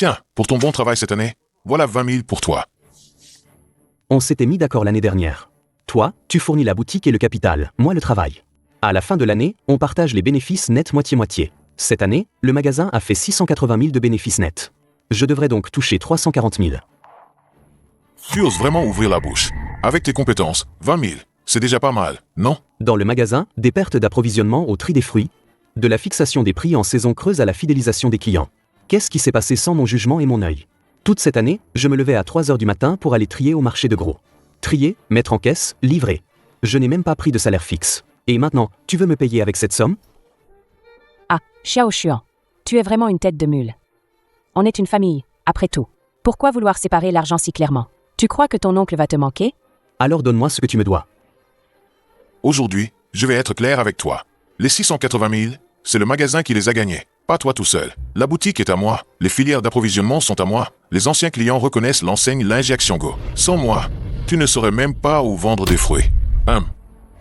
Tiens, pour ton bon travail cette année, voilà 20 000 pour toi. On s'était mis d'accord l'année dernière. Toi, tu fournis la boutique et le capital, moi le travail. À la fin de l'année, on partage les bénéfices nets moitié-moitié. Cette année, le magasin a fait 680 000 de bénéfices nets. Je devrais donc toucher 340 000. Tu oses vraiment ouvrir la bouche. Avec tes compétences, 20 000, c'est déjà pas mal, non? Dans le magasin, des pertes d'approvisionnement au tri des fruits, de la fixation des prix en saison creuse à la fidélisation des clients. Qu'est-ce qui s'est passé sans mon jugement et mon œil? Toute cette année, je me levais à 3 heures du matin pour aller trier au marché de gros. Trier, mettre en caisse, livrer. Je n'ai même pas pris de salaire fixe. Et maintenant, tu veux me payer avec cette somme? Ah, Xiao Xuan, tu es vraiment une tête de mule. On est une famille, après tout. Pourquoi vouloir séparer l'argent si clairement? Tu crois que ton oncle va te manquer? Alors donne-moi ce que tu me dois. Aujourd'hui, je vais être clair avec toi. Les 680 000, c'est le magasin qui les a gagnés, pas toi tout seul. La boutique est à moi, les filières d'approvisionnement sont à moi, les anciens clients reconnaissent l'enseigne L'Injection Go. Sans moi, tu ne saurais même pas où vendre des fruits.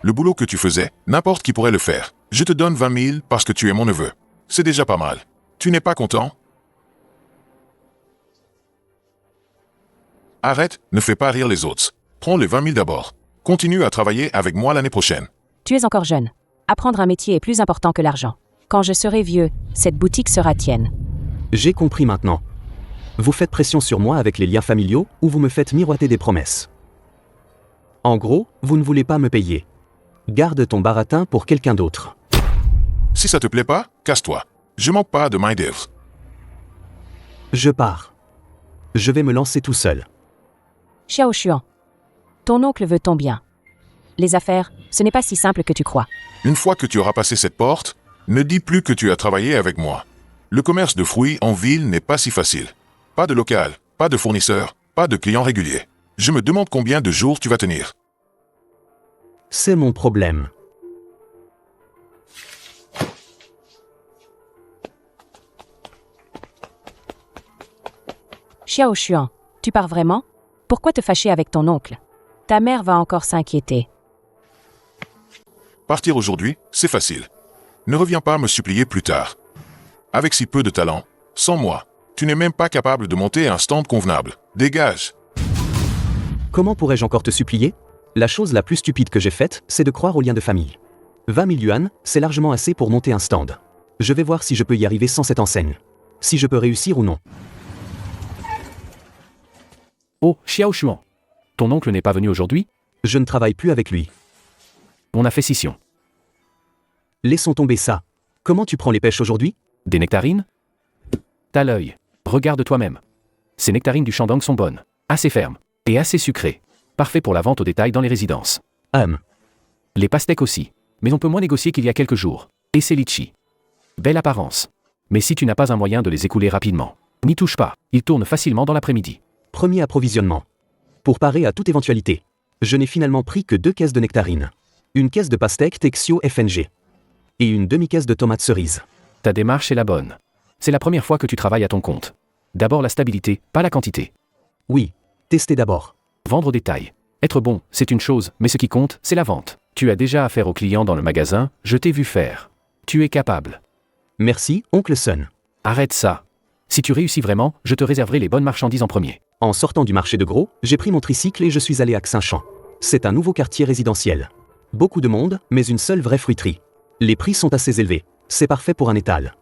Le boulot que tu faisais, n'importe qui pourrait le faire. Je te donne 20 000 parce que tu es mon neveu. C'est déjà pas mal. Tu n'es pas content? Arrête, ne fais pas rire les autres. Prends les 20 000 d'abord. Continue à travailler avec moi l'année prochaine. Tu es encore jeune. Apprendre un métier est plus important que l'argent. Quand je serai vieux, cette boutique sera tienne. J'ai compris maintenant. Vous faites pression sur moi avec les liens familiaux ou vous me faites miroiter des promesses. En gros, vous ne voulez pas me payer. Garde ton baratin pour quelqu'un d'autre. Si ça te plaît pas, casse-toi. Je manque pas de main-d'œuvre. Je pars. Je vais me lancer tout seul. Xiao Xuan, ton oncle veut ton bien. Les affaires, ce n'est pas si simple que tu crois. Une fois que tu auras passé cette porte, ne dis plus que tu as travaillé avec moi. Le commerce de fruits en ville n'est pas si facile. Pas de local, pas de fournisseur, pas de clients réguliers. Je me demande combien de jours tu vas tenir. C'est mon problème. Xiao Xuan, tu pars vraiment? Pourquoi te fâcher avec ton oncle? Ta mère va encore s'inquiéter. Partir aujourd'hui, c'est facile. Ne reviens pas me supplier plus tard. Avec si peu de talent, sans moi, tu n'es même pas capable de monter un stand convenable. Dégage! Comment pourrais-je encore te supplier? La chose la plus stupide que j'ai faite, c'est de croire aux liens de famille. 20 000 yuan, c'est largement assez pour monter un stand. Je vais voir si je peux y arriver sans cette enseigne. Si je peux réussir ou non. Oh, Xiao Xuan. Ton oncle n'est pas venu aujourd'hui? Je ne travaille plus avec lui. On a fait scission. Laissons tomber ça. Comment tu prends les pêches aujourd'hui? Des nectarines? T'as l'œil. Regarde toi-même. Ces nectarines du Shandong sont bonnes, assez fermes, et assez sucrées. Parfait pour la vente au détail dans les résidences. Les pastèques aussi, mais on peut moins négocier qu'il y a quelques jours. Et ces litchis. Belle apparence. Mais si tu n'as pas un moyen de les écouler rapidement, n'y touche pas, ils tournent facilement dans l'après-midi. Premier approvisionnement. Pour parer à toute éventualité, je n'ai finalement pris que 2 caisses de nectarines. Une caisse de pastèques Texio FNG. Et une demi-caisse de tomates cerises. Ta démarche est la bonne. C'est la première fois que tu travailles à ton compte. D'abord la stabilité, pas la quantité. Oui, tester d'abord. Vendre au détail. Être bon, c'est une chose, mais ce qui compte, c'est la vente. Tu as déjà affaire aux clients dans le magasin, je t'ai vu faire. Tu es capable. Merci, oncle Sun. Arrête ça. Si tu réussis vraiment, je te réserverai les bonnes marchandises en premier. En sortant du marché de gros, j'ai pris mon tricycle et je suis allé à Xinchamp. C'est un nouveau quartier résidentiel. Beaucoup de monde, mais une seule vraie fruiterie. Les prix sont assez élevés. C'est parfait pour un étal.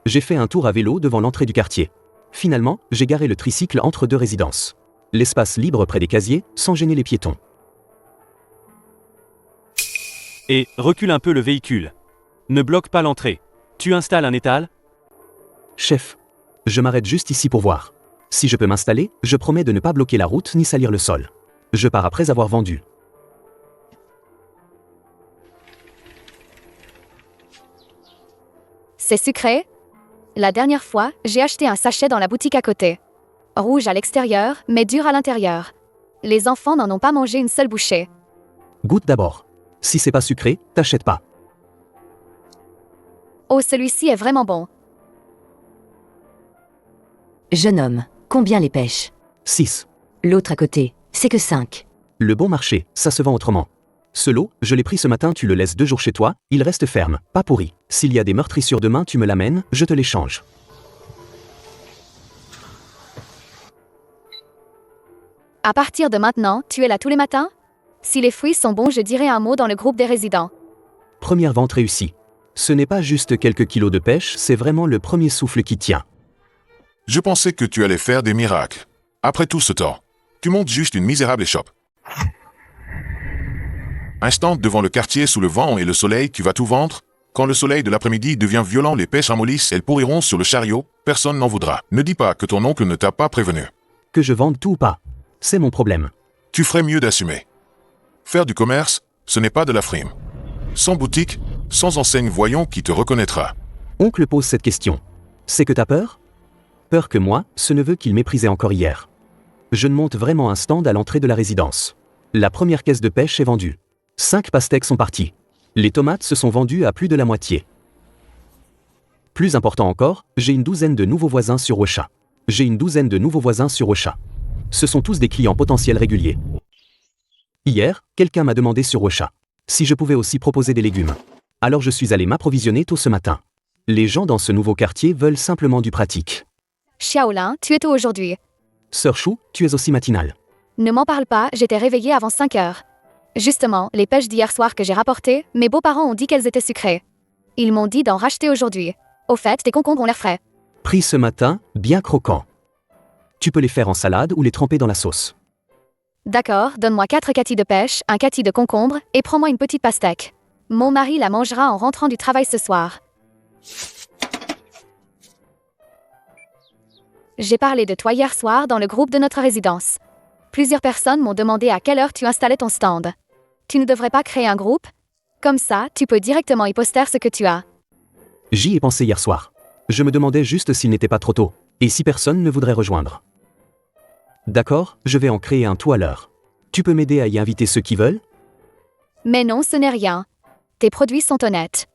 J'ai fait un tour à vélo devant l'entrée du quartier. Finalement, j'ai garé le tricycle entre 2 résidences. L'espace libre près des casiers, sans gêner les piétons. Et recule un peu le véhicule. Ne bloque pas l'entrée. Tu installes un étal? Chef, je m'arrête juste ici pour voir. Si je peux m'installer, je promets de ne pas bloquer la route ni salir le sol. Je pars après avoir vendu. C'est sucré? La dernière fois, j'ai acheté un sachet dans la boutique à côté. Rouge à l'extérieur, mais dur à l'intérieur. Les enfants n'en ont pas mangé une seule bouchée. Goûte d'abord. Si c'est pas sucré, t'achètes pas. Oh, celui-ci est vraiment bon. Jeune homme, combien les pêches? 6. L'autre à côté, c'est que 5. Le bon marché, ça se vend autrement. Ce lot, je l'ai pris ce matin, tu le laisses 2 jours chez toi, il reste ferme, pas pourri. S'il y a des meurtrissures demain, tu me l'amènes, je te l'échange. À partir de maintenant, tu es là tous les matins? Si les fruits sont bons, je dirai un mot dans le groupe des résidents. Première vente réussie. Ce n'est pas juste quelques kilos de pêche, c'est vraiment le premier souffle qui tient. Je pensais que tu allais faire des miracles. Après tout ce temps, tu montes juste une misérable échoppe. Instant devant le quartier sous le vent et le soleil, tu vas tout vendre. Quand le soleil de l'après-midi devient violent, les pêches ramollissent, elles pourriront sur le chariot, personne n'en voudra. Ne dis pas que ton oncle ne t'a pas prévenu. Que je vende tout ou pas. C'est mon problème. Tu ferais mieux d'assumer. Faire du commerce, ce n'est pas de la frime. Sans boutique, sans enseigne, voyons qui te reconnaîtra. Oncle pose cette question. C'est que t'as peur? Peur que moi, ce neveu qu'il méprisait encore hier. Je ne monte vraiment un stand à l'entrée de la résidence. La première caisse de pêche est vendue. 5 pastèques sont partis. Les tomates se sont vendues à plus de la moitié. Plus important encore, j'ai une douzaine de nouveaux voisins sur Ocha. Ce sont tous des clients potentiels réguliers. Hier, quelqu'un m'a demandé sur Ocha si je pouvais aussi proposer des légumes. Alors je suis allé m'approvisionner tôt ce matin. Les gens dans ce nouveau quartier veulent simplement du pratique. Xiaolin, tu es tôt aujourd'hui. Sœur Chou, tu es aussi matinale. Ne m'en parle pas, j'étais réveillée avant 5 heures. Justement, les pêches d'hier soir que j'ai rapportées, mes beaux-parents ont dit qu'elles étaient sucrées. Ils m'ont dit d'en racheter aujourd'hui. Au fait, tes concombres ont l'air frais. Pris ce matin, bien croquants. Tu peux les faire en salade ou les tremper dans la sauce. D'accord, donne-moi 4 catis de pêche, un cati de concombre, et prends-moi une petite pastèque. Mon mari la mangera en rentrant du travail ce soir. J'ai parlé de toi hier soir dans le groupe de notre résidence. Plusieurs personnes m'ont demandé à quelle heure tu installais ton stand. Tu ne devrais pas créer un groupe? Comme ça, tu peux directement y poster ce que tu as. J'y ai pensé hier soir. Je me demandais juste s'il n'était pas trop tôt, et si personne ne voudrait rejoindre. D'accord, je vais en créer un tout à l'heure. Tu peux m'aider à y inviter ceux qui veulent? Mais non, ce n'est rien. Tes produits sont honnêtes.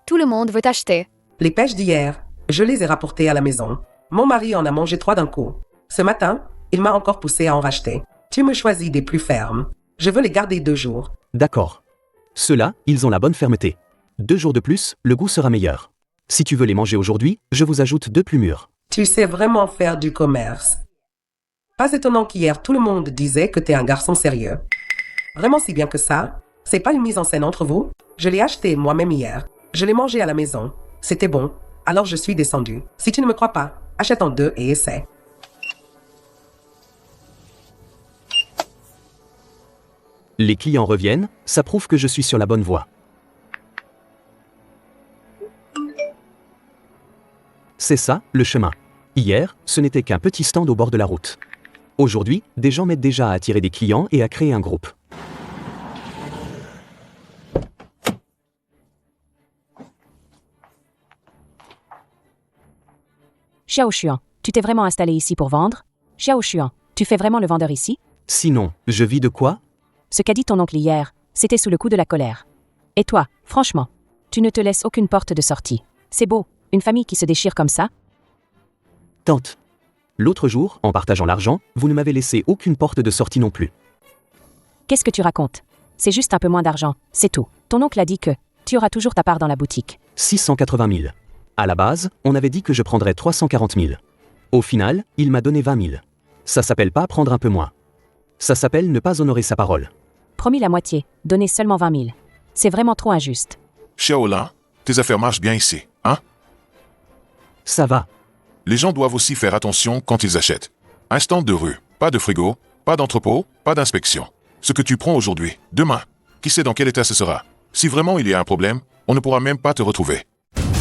Tout le monde veut acheter. Les pêches d'hier, je les ai rapportées à la maison. Mon mari en a mangé 3 d'un coup. Ce matin, il m'a encore poussé à en racheter. Tu me choisis des plus fermes. Je veux les garder 2 jours. D'accord. Ceux-là, ils ont la bonne fermeté. 2 jours de plus, le goût sera meilleur. Si tu veux les manger aujourd'hui, je vous ajoute 2 plus mûrs. Tu sais vraiment faire du commerce. Pas étonnant qu'hier, tout le monde disait que t'es un garçon sérieux. Vraiment si bien que ça? C'est pas une mise en scène entre vous? Je l'ai acheté moi-même hier. Je l'ai mangé à la maison. C'était bon. Alors je suis descendu. Si tu ne me crois pas, achète en 2 et essaie. Les clients reviennent, ça prouve que je suis sur la bonne voie. C'est ça, le chemin. Hier, ce n'était qu'un petit stand au bord de la route. Aujourd'hui, des gens m'aident déjà à attirer des clients et à créer un groupe. Xiao Xuan, tu t'es vraiment installé ici pour vendre? Xiao Xuan, tu fais vraiment le vendeur ici? Sinon, je vis de quoi? Ce qu'a dit ton oncle hier, c'était sous le coup de la colère. Et toi, franchement, tu ne te laisses aucune porte de sortie. C'est beau, une famille qui se déchire comme ça? Tante. L'autre jour, en partageant l'argent, vous ne m'avez laissé aucune porte de sortie non plus. Qu'est-ce que tu racontes? C'est juste un peu moins d'argent, c'est tout. Ton oncle a dit que tu auras toujours ta part dans la boutique. 680 000. À la base, on avait dit que je prendrais 340 000. Au final, il m'a donné 20 000. Ça s'appelle pas prendre un peu moins. Ça s'appelle ne pas honorer sa parole. Promis la moitié, donner seulement 20 000. C'est vraiment trop injuste. Xiaolin, tes affaires marchent bien ici, hein? Ça va. Les gens doivent aussi faire attention quand ils achètent. Un stand de rue, pas de frigo, pas d'entrepôt, pas d'inspection. Ce que tu prends aujourd'hui, demain, qui sait dans quel état ce sera? Si vraiment il y a un problème, on ne pourra même pas te retrouver.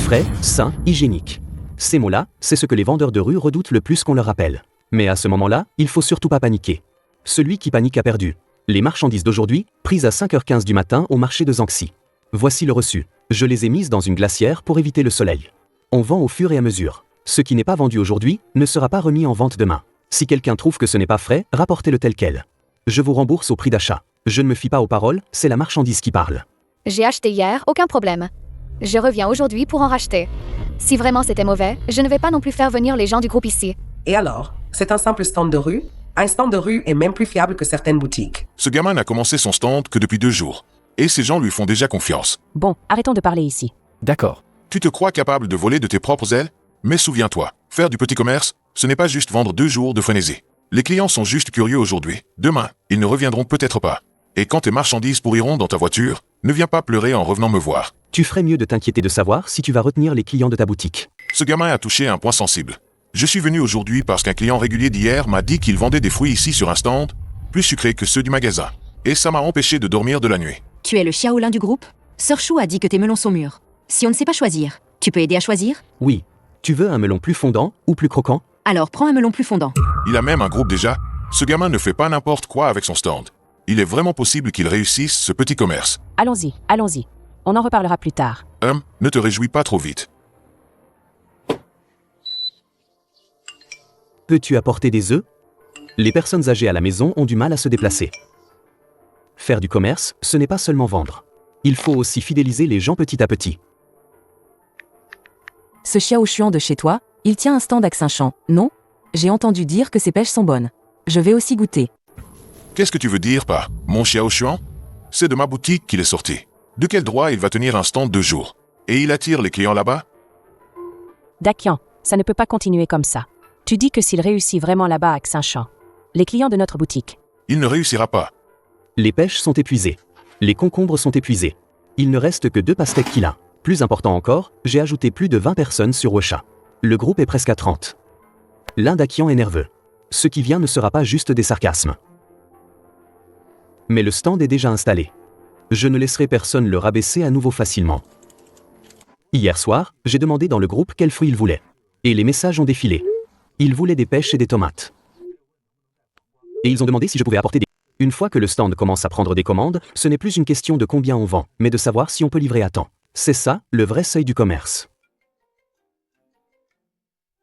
Frais, sain, hygiénique. Ces mots-là, c'est ce que les vendeurs de rue redoutent le plus qu'on leur rappelle. Mais à ce moment-là, il faut surtout pas paniquer. Celui qui panique a perdu. Les marchandises d'aujourd'hui, prises à 5h15 du matin au marché de Zangxi. Voici le reçu. Je les ai mises dans une glacière pour éviter le soleil. On vend au fur et à mesure. Ce qui n'est pas vendu aujourd'hui ne sera pas remis en vente demain. Si quelqu'un trouve que ce n'est pas frais, rapportez-le tel quel. Je vous rembourse au prix d'achat. Je ne me fie pas aux paroles, c'est la marchandise qui parle. J'ai acheté hier, aucun problème. Je reviens aujourd'hui pour en racheter. Si vraiment c'était mauvais, je ne vais pas non plus faire venir les gens du groupe ici. Et alors? C'est un simple stand de rue? Un stand de rue est même plus fiable que certaines boutiques. Ce gamin n'a commencé son stand que depuis 2 jours. Et ces gens lui font déjà confiance. Bon, arrêtons de parler ici. D'accord. Tu te crois capable de voler de tes propres ailes? Mais souviens-toi, faire du petit commerce, ce n'est pas juste vendre 2 jours de frénésie. Les clients sont juste curieux aujourd'hui. Demain, ils ne reviendront peut-être pas. Et quand tes marchandises pourriront dans ta voiture, ne viens pas pleurer en revenant me voir. Tu ferais mieux de t'inquiéter de savoir si tu vas retenir les clients de ta boutique. Ce gamin a touché un point sensible. Je suis venu aujourd'hui parce qu'un client régulier d'hier m'a dit qu'il vendait des fruits ici sur un stand, plus sucrés que ceux du magasin. Et ça m'a empêché de dormir de la nuit. Tu es le Xiaolin du groupe? Sœur Chou a dit que tes melons sont mûrs. Si on ne sait pas choisir, tu peux aider à choisir? Oui. Tu veux un melon plus fondant ou plus croquant? Alors prends un melon plus fondant. Il a même un groupe déjà. Ce gamin ne fait pas n'importe quoi avec son stand. Il est vraiment possible qu'il réussisse ce petit commerce. Allons-y, allons-y. On en reparlera plus tard. Ne te réjouis pas trop vite. Peux-tu apporter des œufs? Les personnes âgées à la maison ont du mal à se déplacer. Faire du commerce, ce n'est pas seulement vendre. Il faut aussi fidéliser les gens petit à petit. Ce Xiao Xuan de chez toi, il tient un stand à Saint-Champ, non? J'ai entendu dire que ses pêches sont bonnes. Je vais aussi goûter. Qu'est-ce que tu veux dire par « mon Xiao Xuan » ? C'est de ma boutique qu'il est sorti. De quel droit il va tenir un stand 2 jours? Et il attire les clients là-bas? Dakian, ça ne peut pas continuer comme ça. Tu dis que s'il réussit vraiment là-bas à Saint-Champ, les clients de notre boutique. Il ne réussira pas. Les pêches sont épuisées. Les concombres sont épuisés. Il ne reste que 2 pastèques qu'il a. Plus important encore, j'ai ajouté plus de 20 personnes sur Wecha. Le groupe est presque à 30. L'un d'Akian est nerveux. Ce qui vient ne sera pas juste des sarcasmes. Mais le stand est déjà installé. Je ne laisserai personne le rabaisser à nouveau facilement. Hier soir, j'ai demandé dans le groupe quels fruits ils voulaient. Et les messages ont défilé. Ils voulaient des pêches et des tomates. Et ils ont demandé si je pouvais apporter des... Une fois que le stand commence à prendre des commandes, ce n'est plus une question de combien on vend, mais de savoir si on peut livrer à temps. C'est ça, le vrai seuil du commerce.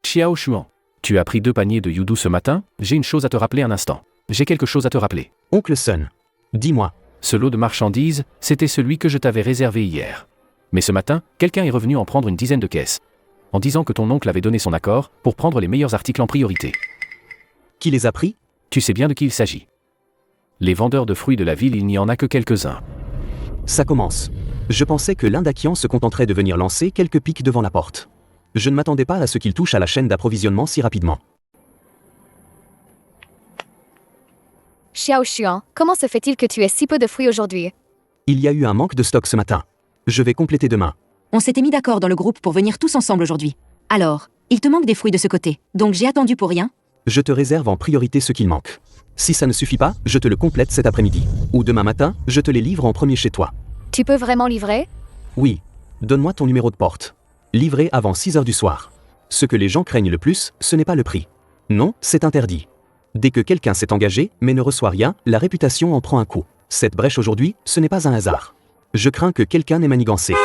Xiao Xuan, tu as pris 2 paniers de Yudu ce matin? J'ai une chose à te rappeler un instant. J'ai quelque chose à te rappeler. Oncle Sun, dis-moi. Ce lot de marchandises, c'était celui que je t'avais réservé hier. Mais ce matin, quelqu'un est revenu en prendre une dizaine de caisses. En disant que ton oncle avait donné son accord pour prendre les meilleurs articles en priorité. Qui les a pris? Tu sais bien de qui il s'agit. Les vendeurs de fruits de la ville, il n'y en a que quelques-uns. Ça commence. Je pensais que l'un d'Akian se contenterait de venir lancer quelques pics devant la porte. Je ne m'attendais pas à ce qu'il touche à la chaîne d'approvisionnement si rapidement. Xiao Xuan, comment se fait-il que tu aies si peu de fruits aujourd'hui? Il y a eu un manque de stock ce matin. Je vais compléter demain. On s'était mis d'accord dans le groupe pour venir tous ensemble aujourd'hui. Alors, il te manque des fruits de ce côté, donc j'ai attendu pour rien? Je te réserve en priorité ce qu'il manque. Si ça ne suffit pas, je te le complète cet après-midi. Ou demain matin, je te les livre en premier chez toi. Tu peux vraiment livrer? Oui. Donne-moi ton numéro de porte. Livré avant 6 heures du soir. Ce que les gens craignent le plus, ce n'est pas le prix. Non, c'est interdit. Dès que quelqu'un s'est engagé, mais ne reçoit rien, la réputation en prend un coup. Cette brèche aujourd'hui, ce n'est pas un hasard. Je crains que quelqu'un n'ait manigancé.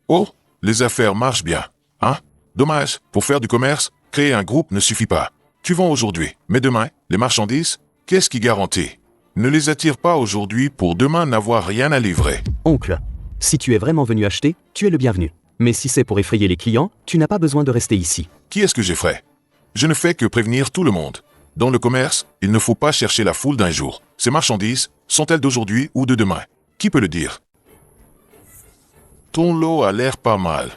Oh, les affaires marchent bien. Hein? Dommage, pour faire du commerce, créer un groupe ne suffit pas. Tu vends aujourd'hui, mais demain, les marchandises, qu'est-ce qui garantit? Ne les attire pas aujourd'hui pour demain n'avoir rien à livrer. Oncle, si tu es vraiment venu acheter, tu es le bienvenu. Mais si c'est pour effrayer les clients, tu n'as pas besoin de rester ici. Qui est-ce que j'effraie? Je ne fais que prévenir tout le monde. Dans le commerce, il ne faut pas chercher la foule d'un jour. Ces marchandises, sont-elles d'aujourd'hui ou de demain? Qui peut le dire? Ton lot a l'air pas mal.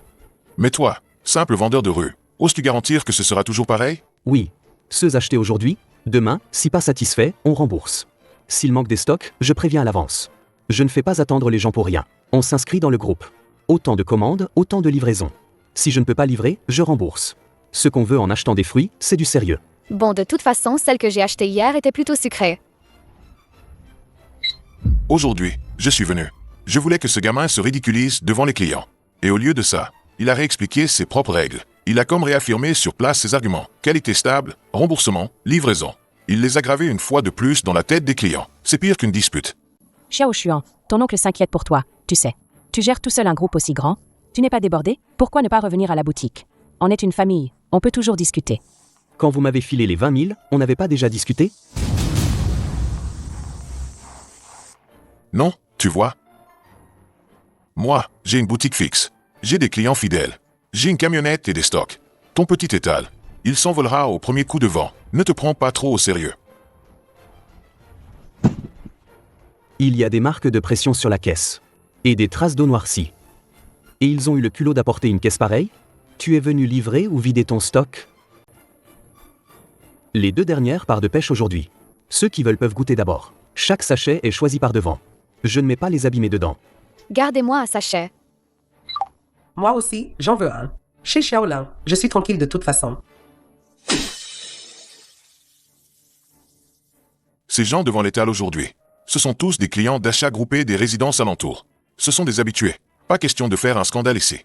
Mais toi, simple vendeur de rue, oses-tu garantir que ce sera toujours pareil? Oui. Ceux achetés aujourd'hui, demain, si pas satisfaits, on rembourse. S'il manque des stocks, je préviens à l'avance. Je ne fais pas attendre les gens pour rien. On s'inscrit dans le groupe. Autant de commandes, autant de livraisons. Si je ne peux pas livrer, je rembourse. Ce qu'on veut en achetant des fruits, c'est du sérieux. Bon, de toute façon, celle que j'ai achetée hier était plutôt sucrée. Aujourd'hui, je suis venu. Je voulais que ce gamin se ridiculise devant les clients. Et au lieu de ça, il a réexpliqué ses propres règles. Il a comme réaffirmé sur place ses arguments. Qualité stable, remboursement, livraison. Il les a gravés une fois de plus dans la tête des clients. C'est pire qu'une dispute. Xiao Xuan, ton oncle s'inquiète pour toi, tu sais. Tu gères tout seul un groupe aussi grand? Tu n'es pas débordé? Pourquoi ne pas revenir à la boutique? On est une famille, on peut toujours discuter. Quand vous m'avez filé les 20 000, on n'avait pas déjà discuté? Non, tu vois. Moi, j'ai une boutique fixe. J'ai des clients fidèles. J'ai une camionnette et des stocks. Ton petit étal, il s'envolera au premier coup de vent. Ne te prends pas trop au sérieux. Il y a des marques de pression sur la caisse. Et des traces d'eau noircie. Et ils ont eu le culot d'apporter une caisse pareille? Tu es venu livrer ou vider ton stock? Les 2 dernières partent de pêche aujourd'hui. Ceux qui veulent peuvent goûter d'abord. Chaque sachet est choisi par devant. Je ne mets pas les abîmés dedans. Gardez-moi un sachet. Moi aussi, j'en veux un. Chez Xiaolin, je suis tranquille de toute façon. Ces gens devant l'étal aujourd'hui. Ce sont tous des clients d'achat groupés des résidences alentours. Ce sont des habitués. Pas question de faire un scandale ici.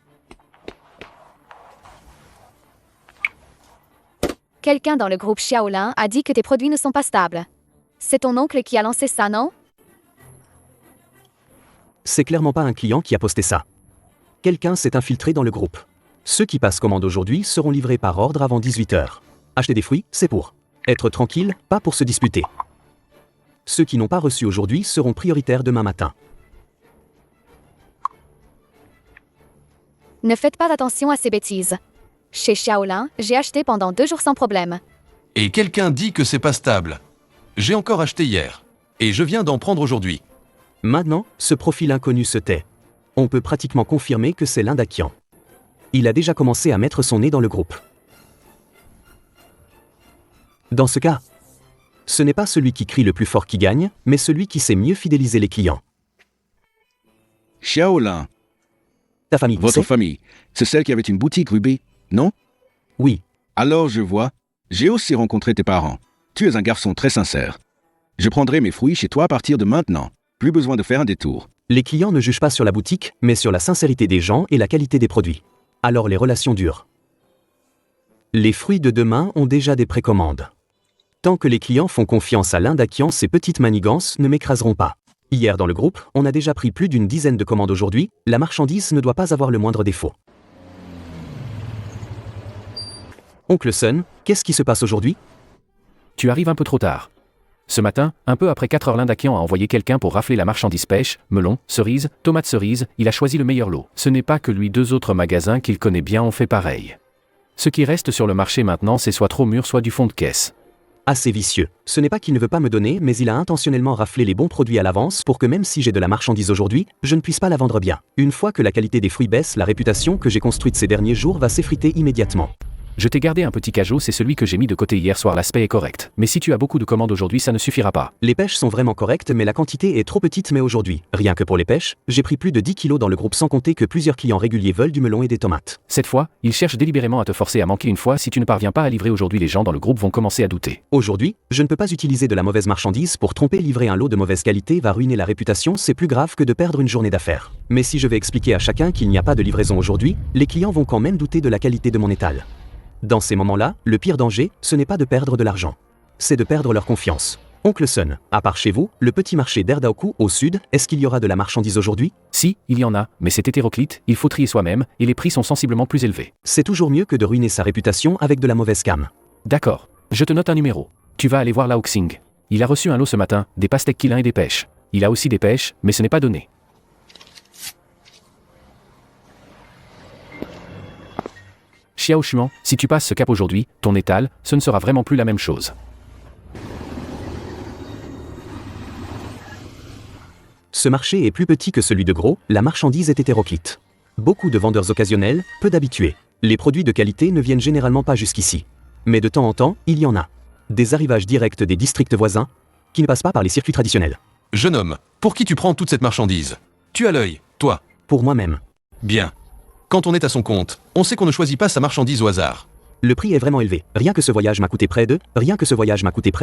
Quelqu'un dans le groupe Xiaolin a dit que tes produits ne sont pas stables. C'est ton oncle qui a lancé ça, non? C'est clairement pas un client qui a posté ça. Quelqu'un s'est infiltré dans le groupe. Ceux qui passent commande aujourd'hui seront livrés par ordre avant 18h. Acheter des fruits, c'est pour être tranquille, pas pour se disputer. Ceux qui n'ont pas reçu aujourd'hui seront prioritaires demain matin. Ne faites pas attention à ces bêtises. Chez Xiaolin, j'ai acheté pendant 2 jours sans problème. Et quelqu'un dit que c'est pas stable. J'ai encore acheté hier. Et je viens d'en prendre aujourd'hui. Maintenant, ce profil inconnu se tait. On peut pratiquement confirmer que c'est l'Indakian. Il a déjà commencé à mettre son nez dans le groupe. Dans ce cas, ce n'est pas celui qui crie le plus fort qui gagne, mais celui qui sait mieux fidéliser les clients. Xiaolin. Ta famille, Votre famille, c'est celle qui avait une boutique rue B, non? Oui. Alors je vois. J'ai aussi rencontré tes parents. Tu es un garçon très sincère. Je prendrai mes fruits chez toi à partir de maintenant. Plus besoin de faire un détour. Les clients ne jugent pas sur la boutique, mais sur la sincérité des gens et la qualité des produits. Alors les relations durent. Les fruits de demain ont déjà des précommandes. Tant que les clients font confiance à l'Indakian, ces petites manigances ne m'écraseront pas. Hier dans le groupe, on a déjà pris plus d'une dizaine de commandes aujourd'hui, la marchandise ne doit pas avoir le moindre défaut. Oncle Sun, qu'est-ce qui se passe aujourd'hui? Tu arrives un peu trop tard. Ce matin, un peu après 4 heures, l'Indakian a envoyé quelqu'un pour rafler la marchandise pêche, melon, cerises, tomates cerises, il a choisi le meilleur lot. Ce n'est pas que lui, 2 autres magasins qu'il connaît bien ont fait pareil. Ce qui reste sur le marché maintenant, c'est soit trop mûr, soit du fond de caisse. Assez vicieux. Ce n'est pas qu'il ne veut pas me donner, mais il a intentionnellement raflé les bons produits à l'avance pour que même si j'ai de la marchandise aujourd'hui, je ne puisse pas la vendre bien. Une fois que la qualité des fruits baisse, la réputation que j'ai construite ces derniers jours va s'effriter immédiatement. Je t'ai gardé un petit cajot, c'est celui que j'ai mis de côté hier soir, l'aspect est correct. Mais si tu as beaucoup de commandes aujourd'hui, ça ne suffira pas. Les pêches sont vraiment correctes, mais la quantité est trop petite. Mais aujourd'hui, rien que pour les pêches, j'ai pris plus de 10 kilos dans le groupe sans compter que plusieurs clients réguliers veulent du melon et des tomates. Cette fois, ils cherchent délibérément à te forcer à manquer une fois. Si tu ne parviens pas à livrer aujourd'hui, les gens dans le groupe vont commencer à douter. Aujourd'hui, je ne peux pas utiliser de la mauvaise marchandise pour tromper. Livrer un lot de mauvaise qualité va ruiner la réputation, c'est plus grave que de perdre une journée d'affaires. Mais si je vais expliquer à chacun qu'il n'y a pas de livraison aujourd'hui, les clients vont quand même douter de la qualité de mon étal. Dans ces moments-là, le pire danger, ce n'est pas de perdre de l'argent. C'est de perdre leur confiance. Oncle Sun, à part chez vous, le petit marché d'Erdaoku au sud, est-ce qu'il y aura de la marchandise aujourd'hui? Si, il y en a, mais c'est hétéroclite, il faut trier soi-même, et les prix sont sensiblement plus élevés. C'est toujours mieux que de ruiner sa réputation avec de la mauvaise cam. D'accord. Je te note un numéro. Tu vas aller voir Lao Xing. Il a reçu un lot ce matin, des pastèques quilin et des pêches. Il a aussi des pêches, mais ce n'est pas donné. Xiao Xuan, si tu passes ce cap aujourd'hui, ton étal, ce ne sera vraiment plus la même chose. Ce marché est plus petit que celui de gros, la marchandise est hétéroclite. Beaucoup de vendeurs occasionnels, peu d'habitués. Les produits de qualité ne viennent généralement pas jusqu'ici. Mais de temps en temps, il y en a. Des arrivages directs des districts voisins, qui ne passent pas par les circuits traditionnels. Jeune homme, pour qui tu prends toute cette marchandise? Tu as l'œil, toi. Pour moi-même. Bien. Quand on est à son compte, on sait qu'on ne choisit pas sa marchandise au hasard. Le prix est vraiment élevé. Rien que ce voyage m'a coûté près de, rien que ce voyage m'a coûté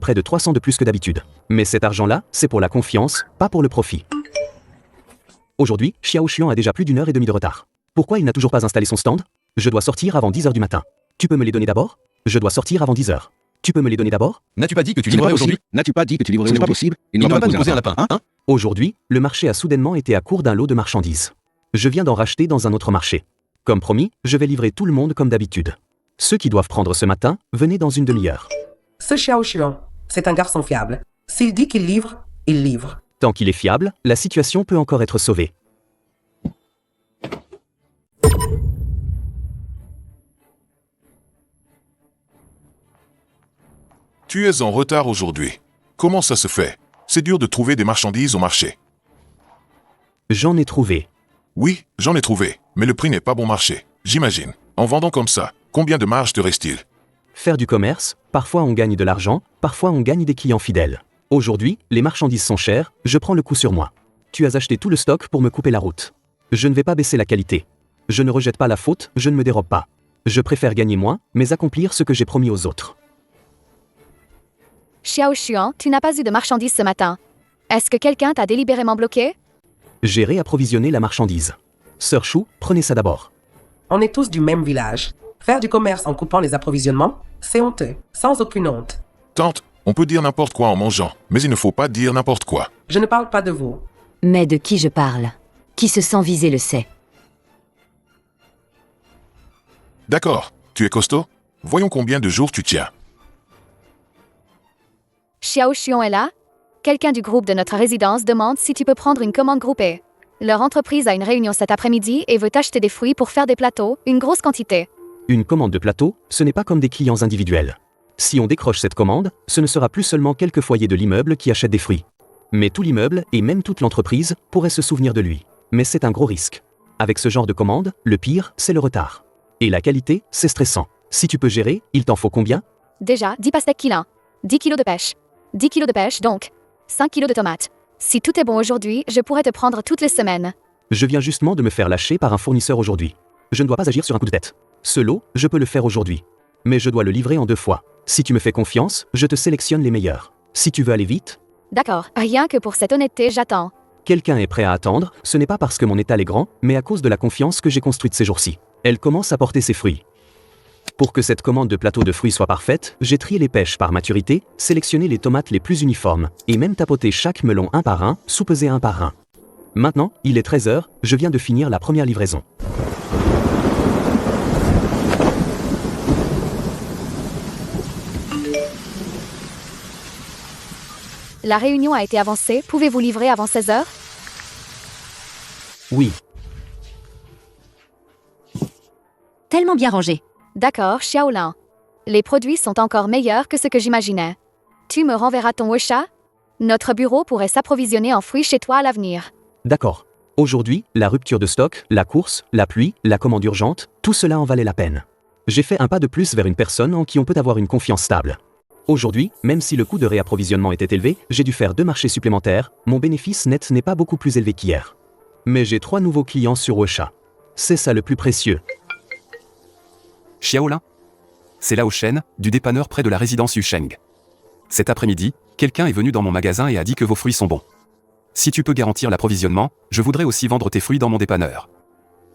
près de 300 de plus que d'habitude. Mais cet argent-là, c'est pour la confiance, pas pour le profit. Aujourd'hui, Xiao Xuan a déjà plus d'1 heure et demie de retard. Pourquoi il n'a toujours pas installé son stand? Je dois sortir avant 10h du matin. Tu peux me les donner d'abord? Je dois sortir avant 10h. Tu peux me les donner d'abord? N'as-tu pas dit que tu livrais aujourd'hui? N'as-tu pas dit que tu livrais aujourd'hui? Possible? Il ne va pas nous poser un lapin, hein? Aujourd'hui, le marché a soudainement été à court d'un lot de marchandises. Je viens d'en racheter dans un autre marché. Comme promis, je vais livrer tout le monde comme d'habitude. Ceux qui doivent prendre ce matin, venez dans une demi-heure. Ce Xiao Xuan, c'est un garçon fiable. S'il dit qu'il livre, il livre. Tant qu'il est fiable, la situation peut encore être sauvée. Tu es en retard aujourd'hui. Comment ça se fait? C'est dur de trouver des marchandises au marché. J'en ai trouvé. Oui, j'en ai trouvé, mais le prix n'est pas bon marché, j'imagine. En vendant comme ça, combien de marge te reste-t-il? Faire du commerce, parfois on gagne de l'argent, parfois on gagne des clients fidèles. Aujourd'hui, les marchandises sont chères, je prends le coup sur moi. Tu as acheté tout le stock pour me couper la route. Je ne vais pas baisser la qualité. Je ne rejette pas la faute, je ne me dérobe pas. Je préfère gagner moins, mais accomplir ce que j'ai promis aux autres. Xiao Xuan, tu n'as pas eu de marchandises ce matin. Est-ce que quelqu'un t'a délibérément bloqué? J'ai réapprovisionné la marchandise. Sœur Chou, prenez ça d'abord. On est tous du même village. Faire du commerce en coupant les approvisionnements, c'est honteux, sans aucune honte. Tante, on peut dire n'importe quoi en mangeant, mais il ne faut pas dire n'importe quoi. Je ne parle pas de vous. Mais de qui je parle? Qui se sent visé le sait. D'accord, tu es costaud? Voyons combien de jours tu tiens. Xiao Xuan est là? Quelqu'un du groupe de notre résidence demande si tu peux prendre une commande groupée. Leur entreprise a une réunion cet après-midi et veut acheter des fruits pour faire des plateaux, une grosse quantité. Une commande de plateau, ce n'est pas comme des clients individuels. Si on décroche cette commande, ce ne sera plus seulement quelques foyers de l'immeuble qui achètent des fruits. Mais tout l'immeuble, et même toute l'entreprise, pourrait se souvenir de lui. Mais c'est un gros risque. Avec ce genre de commande, le pire, c'est le retard. Et la qualité, c'est stressant. Si tu peux gérer, il t'en faut combien? Déjà, 10 pastèques kilins. 10 kilos de pêche. 10 kilos de pêche donc. 5 kilos de tomates. Si tout est bon aujourd'hui, je pourrais te prendre toutes les semaines. Je viens justement de me faire lâcher par un fournisseur aujourd'hui. Je ne dois pas agir sur un coup de tête. Ce lot, je peux le faire aujourd'hui. Mais je dois le livrer en 2 fois. Si tu me fais confiance, je te sélectionne les meilleurs. Si tu veux aller vite... D'accord, rien que pour cette honnêteté, j'attends. Quelqu'un est prêt à attendre, ce n'est pas parce que mon étal est grand, mais à cause de la confiance que j'ai construite ces jours-ci. Elle commence à porter ses fruits. Pour que cette commande de plateau de fruits soit parfaite, j'ai trié les pêches par maturité, sélectionné les tomates les plus uniformes, et même tapoté chaque melon un par un, soupesé un par un. Maintenant, il est 13h, je viens de finir la première livraison. La réunion a été avancée, pouvez-vous livrer avant 16h? Oui. Tellement bien rangé. D'accord, Xiaolin. Les produits sont encore meilleurs que ce que j'imaginais. Tu me renverras ton Weisha? Notre bureau pourrait s'approvisionner en fruits chez toi à l'avenir. D'accord. Aujourd'hui, la rupture de stock, la course, la pluie, la commande urgente, tout cela en valait la peine. J'ai fait un pas de plus vers une personne en qui on peut avoir une confiance stable. Aujourd'hui, même si le coût de réapprovisionnement était élevé, j'ai dû faire 2 marchés supplémentaires, mon bénéfice net n'est pas beaucoup plus élevé qu'hier. Mais j'ai 3 nouveaux clients sur Weisha. C'est ça le plus précieux. Xiaolin. C'est Lao Shen, du dépanneur près de la résidence Yusheng. Cet après-midi, quelqu'un est venu dans mon magasin et a dit que vos fruits sont bons. Si tu peux garantir l'approvisionnement, je voudrais aussi vendre tes fruits dans mon dépanneur.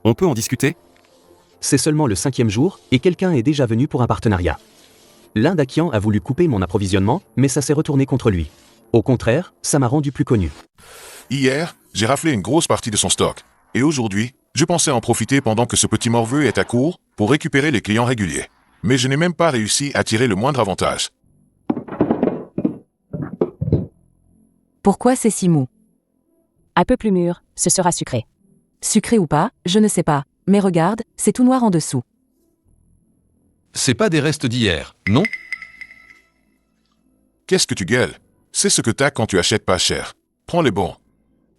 On peut en discuter? C'est seulement le 5e jour, et quelqu'un est déjà venu pour un partenariat. L'un d'Akian a voulu couper mon approvisionnement, mais ça s'est retourné contre lui. Au contraire, ça m'a rendu plus connu. Hier, j'ai raflé une grosse partie de son stock. Et aujourd'hui, je pensais en profiter pendant que ce petit morveux est à court pour récupérer les clients réguliers. Mais je n'ai même pas réussi à tirer le moindre avantage. Pourquoi c'est si mou? Un peu plus mûr, ce sera sucré. Sucré ou pas, je ne sais pas. Mais regarde, c'est tout noir en dessous. C'est pas des restes d'hier, non? Qu'est-ce que tu gueules? C'est ce que t'as quand tu achètes pas cher. Prends les bons.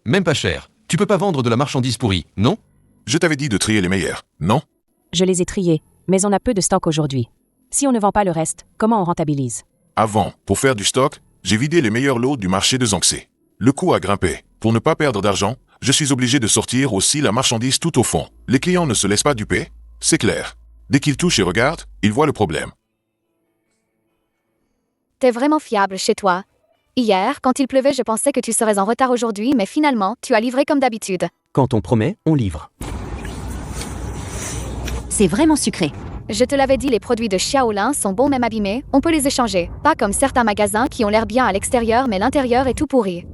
Même pas cher. Tu peux pas vendre de la marchandise pourrie, non? Je t'avais dit de trier les meilleurs, non? Je les ai triés, mais on a peu de stock aujourd'hui. Si on ne vend pas le reste, comment on rentabilise? Avant, pour faire du stock, j'ai vidé les meilleurs lots du marché de Zhangxi. Le coût a grimpé. Pour ne pas perdre d'argent, je suis obligé de sortir aussi la marchandise tout au fond. Les clients ne se laissent pas duper, c'est clair. Dès qu'ils touchent et regardent, ils voient le problème. T'es vraiment fiable chez toi. Hier, quand il pleuvait, je pensais que tu serais en retard aujourd'hui, mais finalement, tu as livré comme d'habitude. Quand on promet, on livre. C'est vraiment sucré. Je te l'avais dit, les produits de Xiaolin sont bons même abîmés, on peut les échanger. Pas comme certains magasins qui ont l'air bien à l'extérieur mais l'intérieur est tout pourri.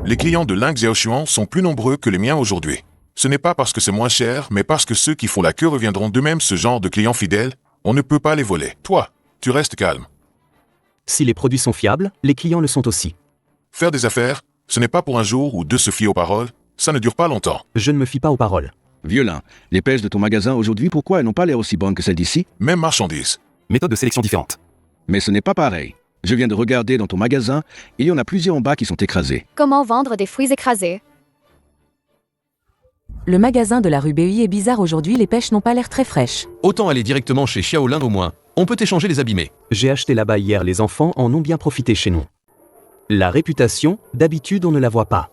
Les clients de Ling Xiaoshuan sont plus nombreux que les miens aujourd'hui. Ce n'est pas parce que c'est moins cher, mais parce que ceux qui font la queue reviendront d'eux-mêmes. Ce genre de clients fidèles, on ne peut pas les voler. Toi, tu restes calme. Si les produits sont fiables, les clients le sont aussi. Faire des affaires, ce n'est pas pour un jour ou 2 se fier aux paroles, ça ne dure pas longtemps. Je ne me fie pas aux paroles. Violin, les pêches de ton magasin aujourd'hui, pourquoi elles n'ont pas l'air aussi bonnes que celles d'ici? Même marchandise. Méthode de sélection différente. Mais ce n'est pas pareil. Je viens de regarder dans ton magasin, il y en a plusieurs en bas qui sont écrasés. Comment vendre des fruits écrasés? Le magasin de la rue BEI est bizarre aujourd'hui, les pêches n'ont pas l'air très fraîches. Autant aller directement chez Xiaolin au moins. On peut échanger les abîmés. J'ai acheté là-bas hier, les enfants en ont bien profité chez nous. La réputation, d'habitude on ne la voit pas.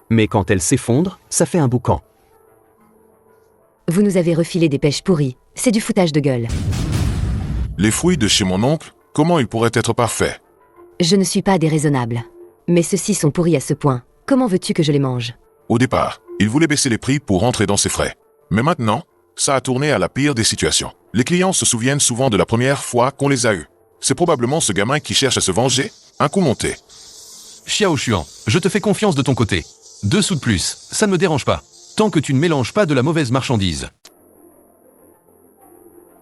Mais quand elle s'effondre, ça fait un boucan. Vous nous avez refilé des pêches pourries. C'est du foutage de gueule. Les fruits de chez mon oncle, comment ils pourraient être parfaits? Je ne suis pas déraisonnable. Mais ceux-ci sont pourris à ce point. Comment veux-tu que je les mange? Au départ, il voulait baisser les prix pour rentrer dans ses frais. Mais maintenant, ça a tourné à la pire des situations. Les clients se souviennent souvent de la première fois qu'on les a eus. C'est probablement ce gamin qui cherche à se venger, un coup monté. Xiao Xuan, je te fais confiance de ton côté. 2 sous de plus, ça ne me dérange pas. Tant que tu ne mélanges pas de la mauvaise marchandise.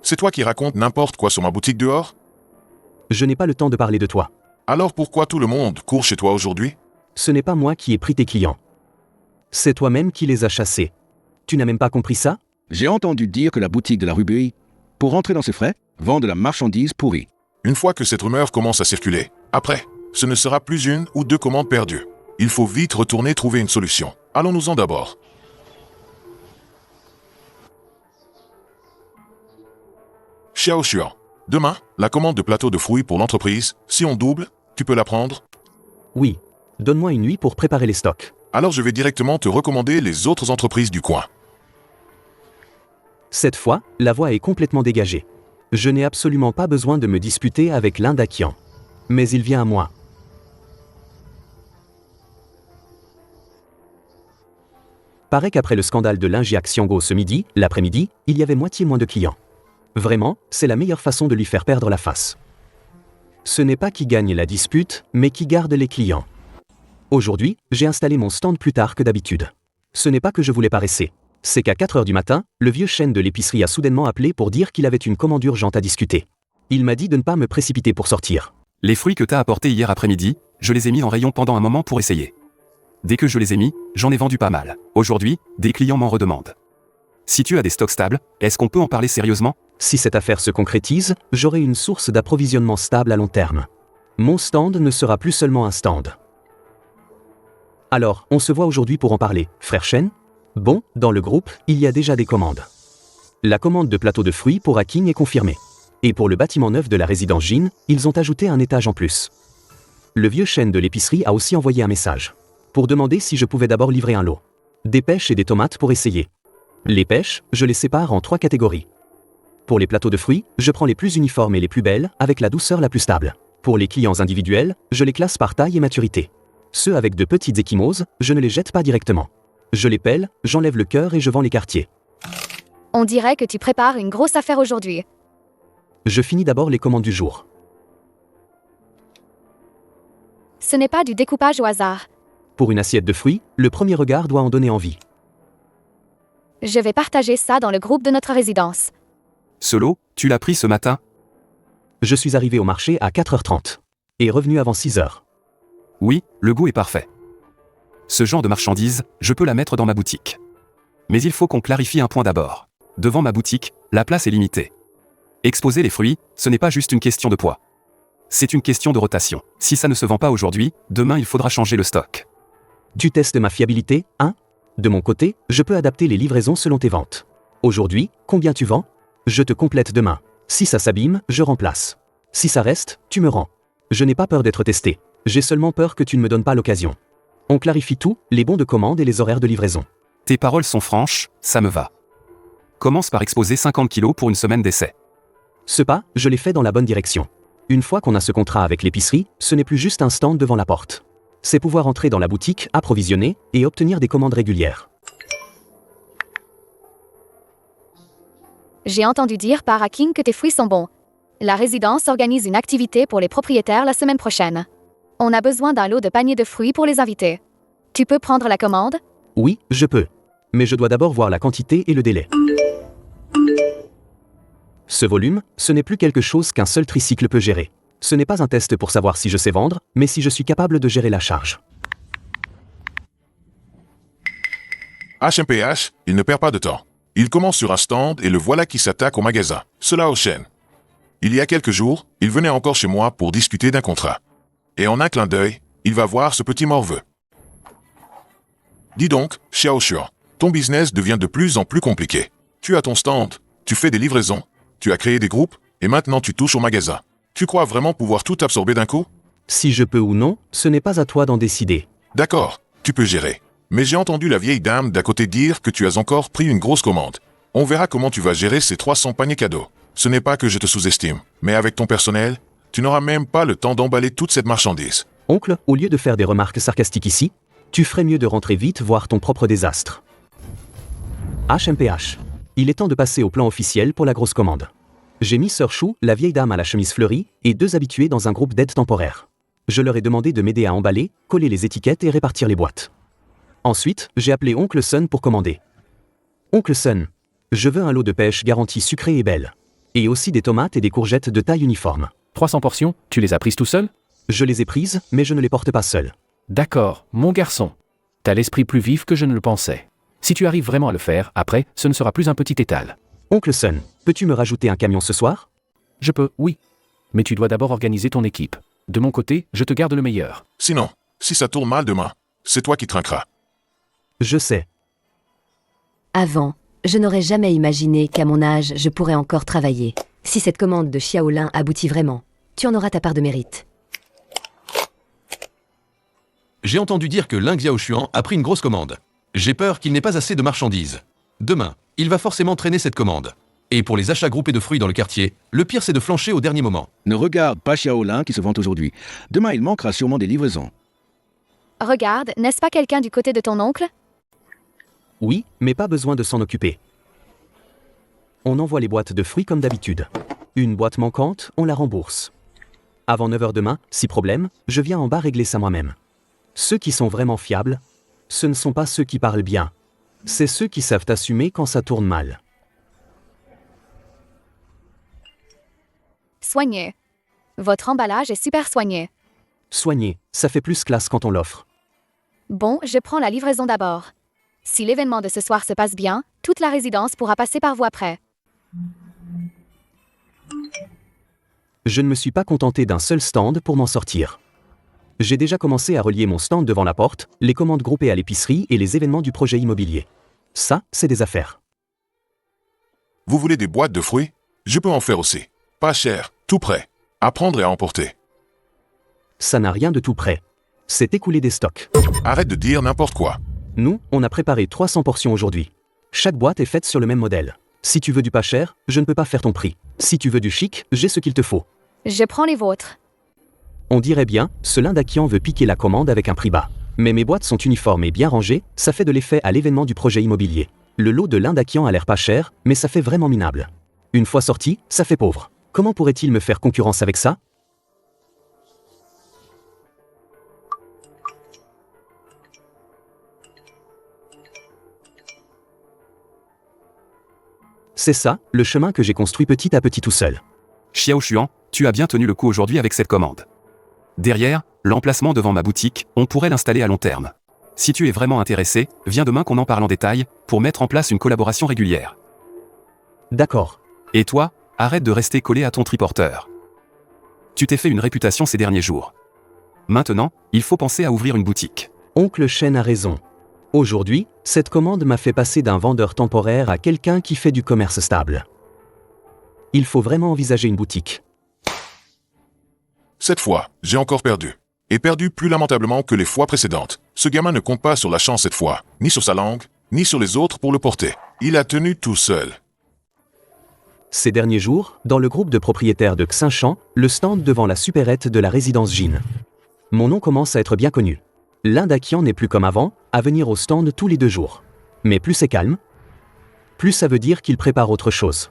C'est toi qui racontes n'importe quoi sur ma boutique dehors? Je n'ai pas le temps de parler de toi. Alors pourquoi tout le monde court chez toi aujourd'hui? Ce n'est pas moi qui ai pris tes clients. C'est toi-même qui les as chassés. Tu n'as même pas compris ça? J'ai entendu dire que la boutique de la rue BEI, pour rentrer dans ses frais, vend de la marchandise pourrie. Une fois que cette rumeur commence à circuler, après, ce ne sera plus 1 ou 2 commandes perdues. Il faut vite retourner trouver une solution. Allons-nous-en d'abord. Xiao Xuan, demain, la commande de plateau de fruits pour l'entreprise, si on double, tu peux la prendre? Oui. Donne-moi une nuit pour préparer les stocks. Alors je vais directement te recommander les autres entreprises du coin. Cette fois, la voie est complètement dégagée. Je n'ai absolument pas besoin de me disputer avec l'Indakian. Mais il vient à moi. Paraît qu'après le scandale de Linjiak Xianggo ce midi, l'après-midi, il y avait moitié moins de clients. Vraiment, c'est la meilleure façon de lui faire perdre la face. Ce n'est pas qui gagne la dispute, mais qui garde les clients. Aujourd'hui, j'ai installé mon stand plus tard que d'habitude. Ce n'est pas que je voulais paresser. C'est qu'à 4 heures du matin, le vieux chêne de l'épicerie a soudainement appelé pour dire qu'il avait une commande urgente à discuter. Il m'a dit de ne pas me précipiter pour sortir. Les fruits que t'as apportés hier après-midi, je les ai mis en rayon pendant un moment pour essayer. Dès que je les ai mis, j'en ai vendu pas mal. Aujourd'hui, des clients m'en redemandent. Si tu as des stocks stables, est-ce qu'on peut en parler sérieusement? Si cette affaire se concrétise, j'aurai une source d'approvisionnement stable à long terme. Mon stand ne sera plus seulement un stand. Alors, on se voit aujourd'hui pour en parler, frère Shen? Bon, dans le groupe, il y a déjà des commandes. La commande de plateau de fruits pour Aking est confirmée. Et pour le bâtiment neuf de la résidence Jin, ils ont ajouté un étage en plus. Le vieux chêne de l'épicerie a aussi envoyé un message. Pour demander si je pouvais d'abord livrer un lot. Des pêches et des tomates pour essayer. Les pêches, je les sépare en 3 catégories. Pour les plateaux de fruits, je prends les plus uniformes et les plus belles, avec la douceur la plus stable. Pour les clients individuels, je les classe par taille et maturité. Ceux avec de petites échymoses, je ne les jette pas directement. Je les pèle, j'enlève le cœur et je vends les quartiers. On dirait que tu prépares une grosse affaire aujourd'hui. Je finis d'abord les commandes du jour. Ce n'est pas du découpage au hasard. Pour une assiette de fruits, le premier regard doit en donner envie. Je vais partager ça dans le groupe de notre résidence. Ce lot, tu l'as pris ce matin? Je suis arrivé au marché à 4h30. Et revenu avant 6h. Oui, le goût est parfait. Ce genre de marchandise, je peux la mettre dans ma boutique. Mais il faut qu'on clarifie un point d'abord. Devant ma boutique, la place est limitée. Exposer les fruits, ce n'est pas juste une question de poids. C'est une question de rotation. Si ça ne se vend pas aujourd'hui, demain il faudra changer le stock. Tu testes ma fiabilité, hein? De mon côté, je peux adapter les livraisons selon tes ventes. Aujourd'hui, combien tu vends? Je te complète demain. Si ça s'abîme, je remplace. Si ça reste, tu me rends. Je n'ai pas peur d'être testé. J'ai seulement peur que tu ne me donnes pas l'occasion. On clarifie tout, les bons de commande et les horaires de livraison. Tes paroles sont franches, ça me va. Commence par exposer 50 kilos pour une semaine d'essai. Ce pas, je l'ai fait dans la bonne direction. Une fois qu'on a ce contrat avec l'épicerie, ce n'est plus juste un stand devant la porte. C'est pouvoir entrer dans la boutique, approvisionner et obtenir des commandes régulières. J'ai entendu dire par Aking que tes fruits sont bons. La résidence organise une activité pour les propriétaires la semaine prochaine. On a besoin d'un lot de paniers de fruits pour les invités. Tu peux prendre la commande? Oui, je peux. Mais je dois d'abord voir la quantité et le délai. Ce volume, ce n'est plus quelque chose qu'un seul tricycle peut gérer. Ce n'est pas un test pour savoir si je sais vendre, mais si je suis capable de gérer la charge. HMPH, il ne perd pas de temps. Il commence sur un stand et le voilà qui s'attaque au magasin. Cela au chêne. Il y a quelques jours, il venait encore chez moi pour discuter d'un contrat. Et en un clin d'œil, il va voir ce petit morveux. Dis donc, Xiao Xuan, Ton business devient de plus en plus compliqué. Tu as ton stand, tu fais des livraisons, tu as créé des groupes, et maintenant tu touches au magasin. Tu crois vraiment pouvoir tout absorber d'un coup? Si je peux ou non, ce n'est pas à toi d'en décider. D'accord, tu peux gérer. Mais j'ai entendu la vieille dame d'à côté dire que tu as encore pris une grosse commande. On verra comment tu vas gérer ces 300 paniers cadeaux. Ce n'est pas que je te sous-estime, mais avec ton personnel, tu n'auras même pas le temps d'emballer toute cette marchandise. Oncle, au lieu de faire des remarques sarcastiques ici, tu ferais mieux de rentrer vite voir ton propre désastre. HMPH. Il est temps de passer au plan officiel pour la grosse commande. J'ai mis Sœur Chou, la vieille dame à la chemise fleurie, et 2 habitués dans un groupe d'aide temporaire. Je leur ai demandé de m'aider à emballer, coller les étiquettes et répartir les boîtes. Ensuite, j'ai appelé Oncle Sun pour commander. Oncle Sun, je veux un lot de pêche garantie sucrée et belle. Et aussi des tomates et des courgettes de taille uniforme. 300 portions, tu les as prises tout seul? Je les ai prises, mais je ne les porte pas seul. D'accord, mon garçon. T'as l'esprit plus vif que je ne le pensais. Si tu arrives vraiment à le faire, après, ce ne sera plus un petit étal. Oncle Sun, peux-tu me rajouter un camion ce soir? Je peux, oui. Mais tu dois d'abord organiser ton équipe. De mon côté, je te garde le meilleur. Sinon, si ça tourne mal demain, c'est toi qui trinqueras. Je sais. Avant, je n'aurais jamais imaginé qu'à mon âge, je pourrais encore travailler. Si cette commande de Xiaolin aboutit vraiment, tu en auras ta part de mérite. J'ai entendu dire que Ling Xiaoshuan a pris une grosse commande. J'ai peur qu'il n'ait pas assez de marchandises. Demain, il va forcément traîner cette commande. Et pour les achats groupés de fruits dans le quartier, le pire c'est de flancher au dernier moment. Ne regarde pas Xiaolin qui se vante aujourd'hui. Demain, il manquera sûrement des livraisons. Regarde, n'est-ce pas quelqu'un du côté de ton oncle? Oui, mais pas besoin de s'en occuper. On envoie les boîtes de fruits comme d'habitude. Une boîte manquante, on la rembourse. Avant 9h demain, si problème, je viens en bas régler ça moi-même. Ceux qui sont vraiment fiables, ce ne sont pas ceux qui parlent bien. C'est ceux qui savent assumer quand ça tourne mal. Soigneux. Votre emballage est super soigné. Soigné, ça fait plus classe quand on l'offre. Bon, je prends la livraison d'abord. Si l'événement de ce soir se passe bien, toute la résidence pourra passer par vous après. Je ne me suis pas contenté d'un seul stand pour m'en sortir. J'ai déjà commencé à relier mon stand devant la porte, les commandes groupées à l'épicerie et les événements du projet immobilier. Ça, c'est des affaires. Vous voulez des boîtes de fruits? Je peux en faire aussi. Pas cher, tout prêt. À prendre et à emporter. Ça n'a rien de tout prêt. C'est écoulé des stocks. Arrête de dire n'importe quoi. Nous, on a préparé 300 portions aujourd'hui. Chaque boîte est faite sur le même modèle. Si tu veux du pas cher, je ne peux pas faire ton prix. Si tu veux du chic, j'ai ce qu'il te faut. Je prends les vôtres. On dirait bien, ce Lindakian veut piquer la commande avec un prix bas. Mais mes boîtes sont uniformes et bien rangées, ça fait de l'effet à l'événement du projet immobilier. Le lot de Lindakian a l'air pas cher, mais ça fait vraiment minable. Une fois sorti, ça fait pauvre. Comment pourrait-il me faire concurrence avec ça? C'est ça, le chemin que j'ai construit petit à petit tout seul. Xiaoshuan, tu as bien tenu le coup aujourd'hui avec cette commande. Derrière, l'emplacement devant ma boutique, on pourrait l'installer à long terme. Si tu es vraiment intéressé, viens demain qu'on en parle en détail, pour mettre en place une collaboration régulière. D'accord. Et toi, arrête de rester collé à ton triporteur. Tu t'es fait une réputation ces derniers jours. Maintenant, il faut penser à ouvrir une boutique. Oncle Shen a raison. Aujourd'hui, cette commande m'a fait passer d'un vendeur temporaire à quelqu'un qui fait du commerce stable. Il faut vraiment envisager une boutique. Cette fois, j'ai encore perdu. Et perdu plus lamentablement que les fois précédentes. Ce gamin ne compte pas sur la chance cette fois, ni sur sa langue, ni sur les autres pour le porter. Il a tenu tout seul. Ces derniers jours, dans le groupe de propriétaires de Xinchan, le stand devant la supérette de la résidence Jin. Mon nom commence à être bien connu. Lindakian n'est plus comme avant, à venir au stand tous les 2 jours. Mais plus c'est calme, plus ça veut dire qu'il prépare autre chose.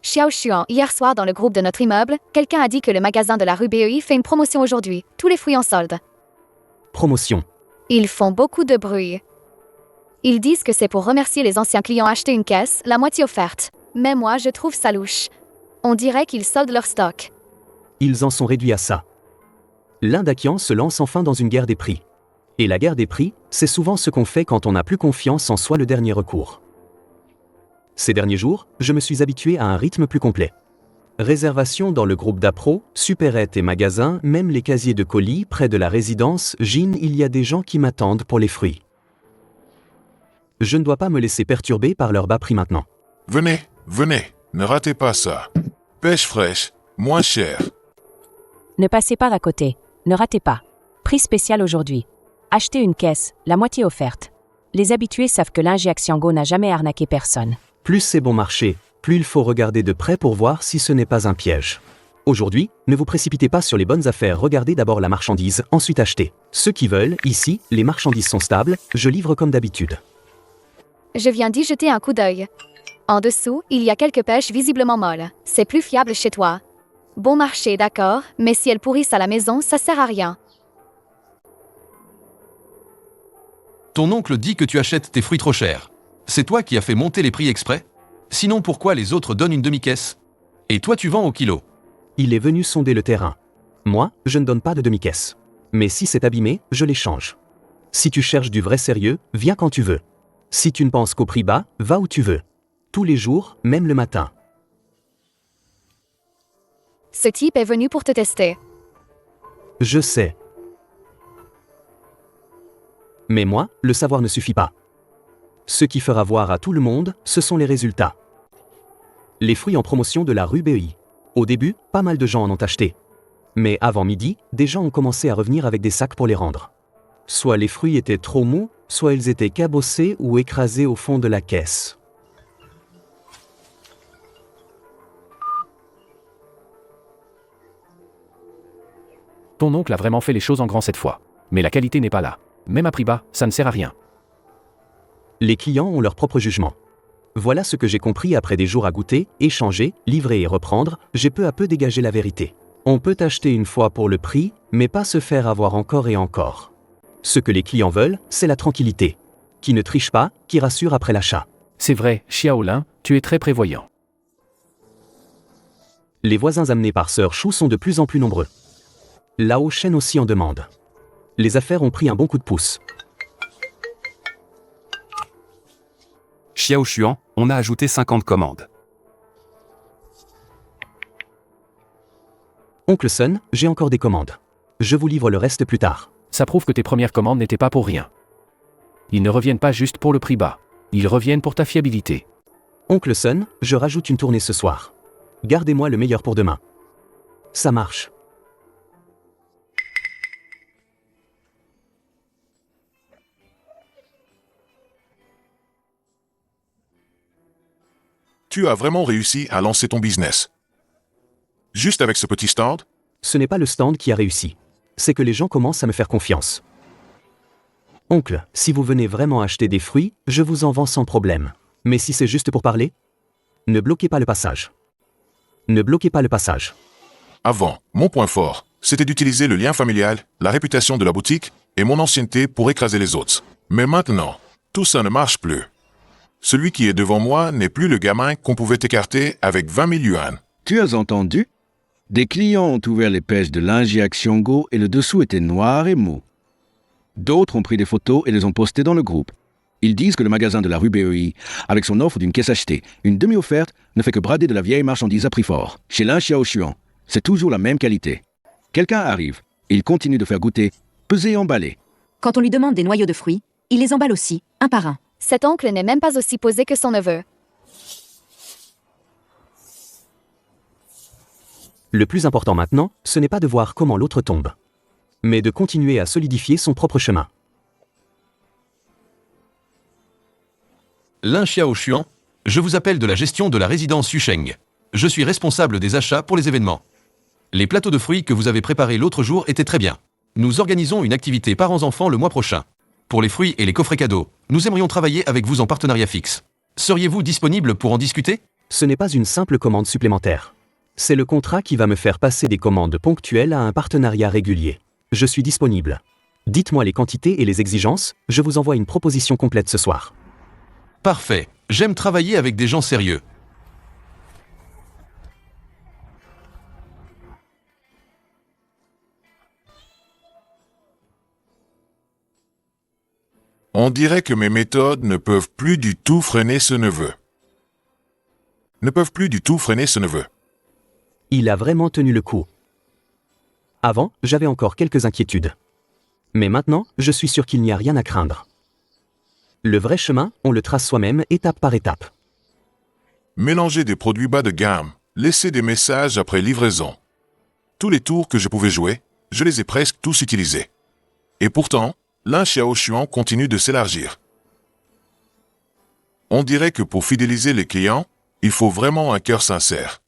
Xiaoshuan, hier soir dans le groupe de notre immeuble, quelqu'un a dit que le magasin de la rue BEI fait une promotion aujourd'hui. Tous les fruits en solde. Promotion. Ils font beaucoup de bruit. Ils disent que c'est pour remercier les anciens clients acheter une caisse, la moitié offerte. Mais moi, je trouve ça louche. On dirait qu'ils soldent leur stock. Ils en sont réduits à ça. Lindakian se lance enfin dans une guerre des prix. Et la guerre des prix, c'est souvent ce qu'on fait quand on n'a plus confiance en soi, le dernier recours. Ces derniers jours, je me suis habitué à un rythme plus complet. Réservation dans le groupe d'appro, supérette et magasin, même les casiers de colis près de la résidence, Jean, il y a des gens qui m'attendent pour les fruits. Je ne dois pas me laisser perturber par leur bas prix maintenant. Venez, venez, ne ratez pas ça. Pêche fraîche, moins cher. Ne passez pas à côté. Ne ratez pas. Prix spécial aujourd'hui. Achetez une caisse, la moitié offerte. Les habitués savent que Lingia Xianggo n'a jamais arnaqué personne. Plus c'est bon marché, plus il faut regarder de près pour voir si ce n'est pas un piège. Aujourd'hui, ne vous précipitez pas sur les bonnes affaires, regardez d'abord la marchandise, ensuite achetez. Ceux qui veulent, ici, les marchandises sont stables, je livre comme d'habitude. Je viens d'y jeter un coup d'œil. En dessous, il y a quelques pêches visiblement molles. C'est plus fiable chez toi. Bon marché, d'accord, mais si elles pourrissent à la maison, ça sert à rien. Ton oncle dit que tu achètes tes fruits trop chers. C'est toi qui as fait monter les prix exprès? Sinon pourquoi les autres donnent une demi-caisse? Et toi tu vends au kilo? Il est venu sonder le terrain. Moi, je ne donne pas de demi-caisse. Mais si c'est abîmé, je l'échange. Si tu cherches du vrai sérieux, viens quand tu veux. Si tu ne penses qu'au prix bas, va où tu veux. Tous les jours, même le matin. Ce type est venu pour te tester. Je sais. Mais moi, le savoir ne suffit pas. Ce qui fera voir à tout le monde, ce sont les résultats. Les fruits en promotion de la rue BEI. Au début, pas mal de gens en ont acheté. Mais avant midi, des gens ont commencé à revenir avec des sacs pour les rendre. Soit les fruits étaient trop mous, soit ils étaient cabossés ou écrasés au fond de la caisse. Ton oncle a vraiment fait les choses en grand cette fois. Mais la qualité n'est pas là. Même à prix bas, ça ne sert à rien. Les clients ont leur propre jugement. Voilà ce que j'ai compris après des jours à goûter, échanger, livrer et reprendre, j'ai peu à peu dégagé la vérité. On peut acheter une fois pour le prix, mais pas se faire avoir encore et encore. Ce que les clients veulent, c'est la tranquillité. Qui ne triche pas, qui rassure après l'achat. C'est vrai, Xiaolin, tu es très prévoyant. Les voisins amenés par Sœur Chou sont de plus en plus nombreux. Lao Shen aussi en demande. Les affaires ont pris un bon coup de pouce. Xiao Xuan, on a ajouté 50 commandes. Oncle Sun, j'ai encore des commandes. Je vous livre le reste plus tard. Ça prouve que tes premières commandes n'étaient pas pour rien. Ils ne reviennent pas juste pour le prix bas. Ils reviennent pour ta fiabilité. Oncle Sun, je rajoute une tournée ce soir. Gardez-moi le meilleur pour demain. Ça marche. Tu as vraiment réussi à lancer ton business. Juste avec ce petit stand? Ce n'est pas le stand qui a réussi. C'est que les gens commencent à me faire confiance. Oncle, si vous venez vraiment acheter des fruits, je vous en vends sans problème. Mais si c'est juste pour parler, ne bloquez pas le passage. Ne bloquez pas le passage. Avant, mon point fort, c'était d'utiliser le lien familial, la réputation de la boutique et mon ancienneté pour écraser les autres. Mais maintenant, tout ça ne marche plus. Celui qui est devant moi n'est plus le gamin qu'on pouvait écarter avec 20 000 yuan. Tu as entendu? Des clients ont ouvert les pêches de Lingia Xianggo et le dessous était noir et mou. D'autres ont pris des photos et les ont postées dans le groupe. Ils disent que le magasin de la rue BEI, avec son offre d'une caisse achetée, une demi-offerte, ne fait que brader de la vieille marchandise à prix fort. Chez Lin Xiaoshuan, c'est toujours la même qualité. Quelqu'un arrive, il continue de faire goûter, peser et emballer. Quand on lui demande des noyaux de fruits, il les emballe aussi, un par un. Cet oncle n'est même pas aussi posé que son neveu. Le plus important maintenant, ce n'est pas de voir comment l'autre tombe, mais de continuer à solidifier son propre chemin. Lin Xiaoshuan, je vous appelle de la gestion de la résidence Yusheng. Je suis responsable des achats pour les événements. Les plateaux de fruits que vous avez préparés l'autre jour étaient très bien. Nous organisons une activité parents-enfants le mois prochain. Pour les fruits et les coffrets cadeaux, nous aimerions travailler avec vous en partenariat fixe. Seriez-vous disponible pour en discuter? Ce n'est pas une simple commande supplémentaire. C'est le contrat qui va me faire passer des commandes ponctuelles à un partenariat régulier. Je suis disponible. Dites-moi les quantités et les exigences, je vous envoie une proposition complète ce soir. Parfait. J'aime travailler avec des gens sérieux. On dirait que mes méthodes ne peuvent plus du tout freiner ce neveu. Il a vraiment tenu le coup. Avant, j'avais encore quelques inquiétudes. Mais maintenant, je suis sûr qu'il n'y a rien à craindre. Le vrai chemin, on le trace soi-même étape par étape. Mélanger des produits bas de gamme, laisser des messages après livraison. Tous les tours que je pouvais jouer, je les ai presque tous utilisés. Et pourtant, l'un Xiao Xuan continue de s'élargir. On dirait que pour fidéliser les clients, il faut vraiment un cœur sincère.